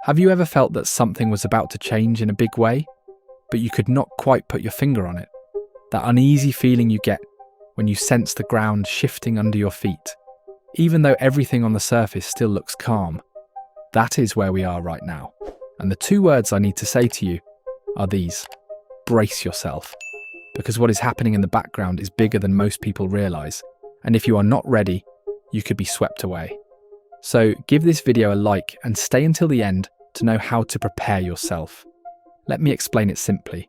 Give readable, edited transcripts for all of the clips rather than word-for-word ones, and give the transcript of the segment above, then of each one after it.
Have you ever felt that something was about to change in a big way, but you could not quite put your finger on it? That uneasy feeling you get when you sense the ground shifting under your feet, even though everything on the surface still looks calm. That is where we are right now. And the two words I need to say to you are these: brace yourself. Because what is happening in the background is bigger than most people realise. And if you are not ready, you could be swept away. So give this video a like and stay until the end to know how to prepare yourself. Let me explain it simply.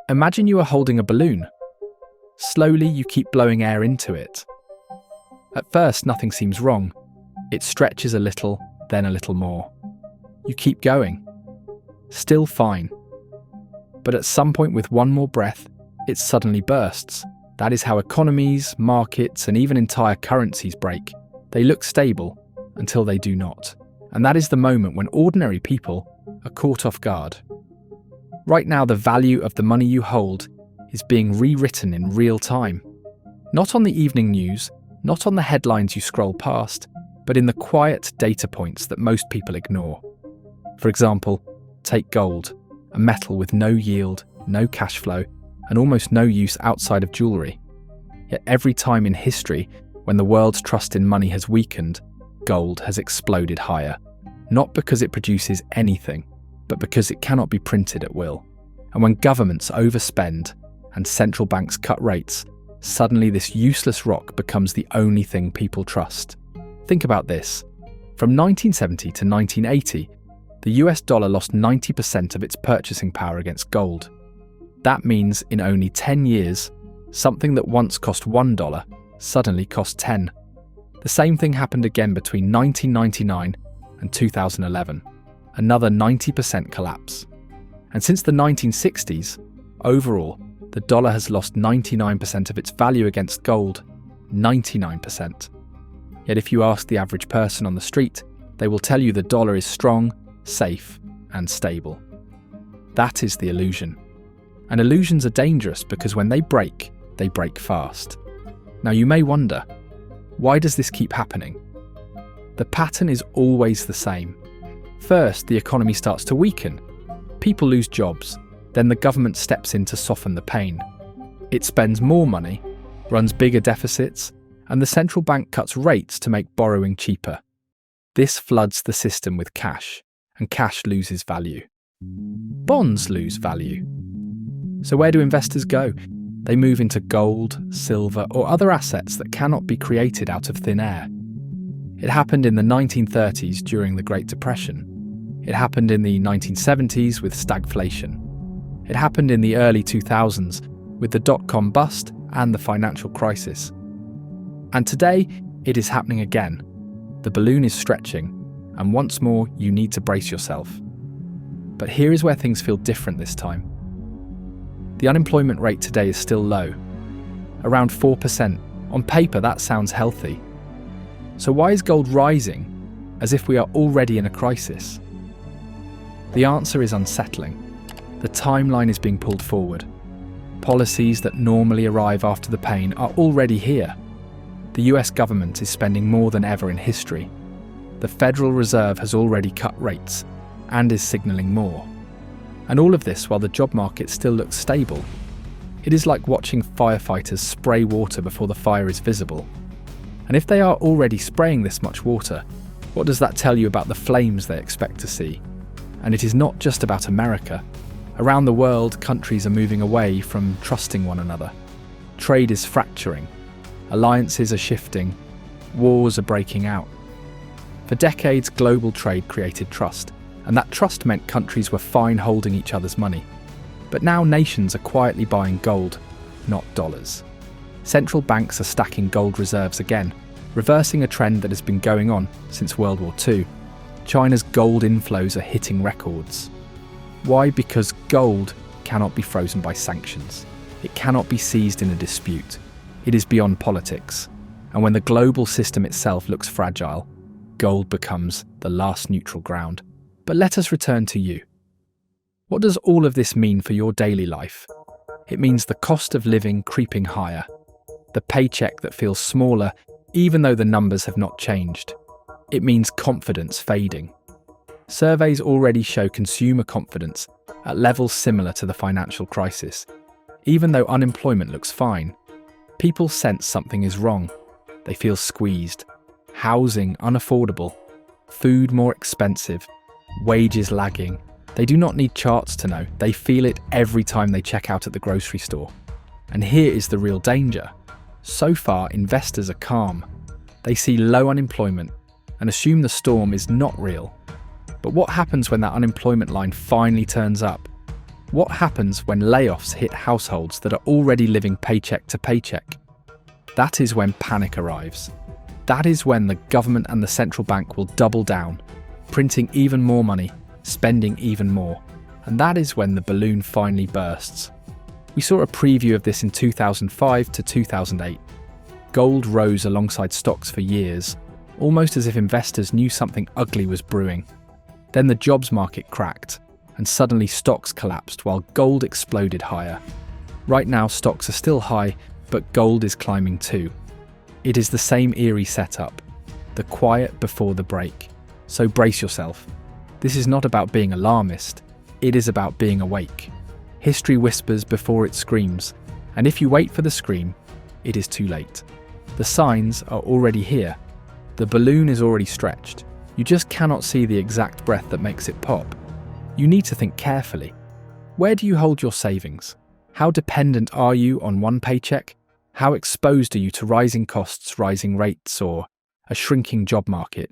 Imagine you are holding a balloon. Slowly you keep blowing air into it. At first nothing seems wrong. It stretches a little, then a little more. You keep going. Still fine. But at some point with one more breath, it suddenly bursts. That is how economies, markets, and even entire currencies break. They look stable until they do not. And that is the moment when ordinary people are caught off guard. Right now, the value of the money you hold is being rewritten in real time. Not on the evening news, not on the headlines you scroll past, but in the quiet data points that most people ignore. For example, take gold, a metal with no yield, no cash flow, and almost no use outside of jewellery. Yet every time in history when the world's trust in money has weakened, gold has exploded higher. Not because it produces anything, but because it cannot be printed at will. And when governments overspend and central banks cut rates, suddenly this useless rock becomes the only thing people trust. Think about this. From 1970 to 1980, the US dollar lost 90% of its purchasing power against gold. That means in only 10 years, something that once cost $1 suddenly cost 10. The same thing happened again between 1999 and 2011, another 90% collapse. And since the 1960s, overall, the dollar has lost 99% of its value against gold, 99%. Yet if you ask the average person on the street, they will tell you the dollar is strong, safe, and stable. That is the illusion. And illusions are dangerous because when they break fast. Now you may wonder, why does this keep happening? The pattern is always the same. First, the economy starts to weaken. People lose jobs. Then the government steps in to soften the pain. It spends more money, runs bigger deficits, and the central bank cuts rates to make borrowing cheaper. This floods the system with cash, and cash loses value. Bonds lose value. So where do investors go? They move into gold, silver, or other assets that cannot be created out of thin air. It happened in the 1930s during the Great Depression. It happened in the 1970s with stagflation. It happened in the early 2000s with the dot-com bust and the financial crisis. And today, it is happening again. The balloon is stretching, and once more, you need to brace yourself. But here is where things feel different this time. The unemployment rate today is still low, around 4%. On paper, that sounds healthy. So why is gold rising as if we are already in a crisis? The answer is unsettling. The timeline is being pulled forward. Policies that normally arrive after the pain are already here. The US government is spending more than ever in history. The Federal Reserve has already cut rates and is signalling more. And all of this while the job market still looks stable. It is like watching firefighters spray water before the fire is visible. And if they are already spraying this much water, what does that tell you about the flames they expect to see? And it is not just about America. Around the world, countries are moving away from trusting one another. Trade is fracturing. Alliances are shifting. Wars are breaking out. For decades, global trade created trust, and that trust meant countries were fine holding each other's money. But now nations are quietly buying gold, not dollars. Central banks are stacking gold reserves again, reversing a trend that has been going on since World War II. China's gold inflows are hitting records. Why? Because gold cannot be frozen by sanctions. It cannot be seized in a dispute. It is beyond politics. And when the global system itself looks fragile, gold becomes the last neutral ground. But let us return to you. What does all of this mean for your daily life? It means the cost of living creeping higher, the paycheck that feels smaller even though the numbers have not changed. It means confidence fading. Surveys already show consumer confidence at levels similar to the financial crisis. Even though unemployment looks fine, people sense something is wrong. They feel squeezed. Housing unaffordable. Food more expensive. Wages lagging. They do not need charts to know. They feel it every time they check out at the grocery store. And here is the real danger. So far, investors are calm. They see low unemployment and assume the storm is not real. But what happens when that unemployment line finally turns up? What happens when layoffs hit households that are already living paycheck to paycheck? That is when panic arrives. That is when the government and the central bank will double down, printing even more money, spending even more. And that is when the balloon finally bursts. We saw a preview of this in 2005 to 2008. Gold rose alongside stocks for years, almost as if investors knew something ugly was brewing. Then the jobs market cracked, and suddenly stocks collapsed while gold exploded higher. Right now stocks are still high, but gold is climbing too. It is the same eerie setup, the quiet before the break. So brace yourself. This is not about being alarmist, it is about being awake. History whispers before it screams, and if you wait for the scream, it is too late. The signs are already here. The balloon is already stretched. You just cannot see the exact breath that makes it pop. You need to think carefully. Where do you hold your savings? How dependent are you on one paycheck? How exposed are you to rising costs, rising rates, or a shrinking job market?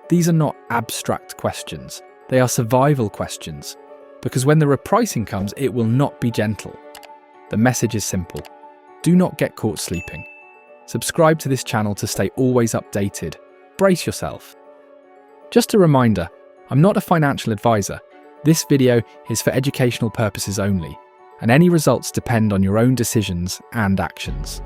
These are not abstract questions. They are survival questions. Because when the repricing comes, it will not be gentle. The message is simple. Do not get caught sleeping. Subscribe to this channel to stay always updated. Brace yourself. Just a reminder, I'm not a financial advisor. This video is for educational purposes only, and any results depend on your own decisions and actions.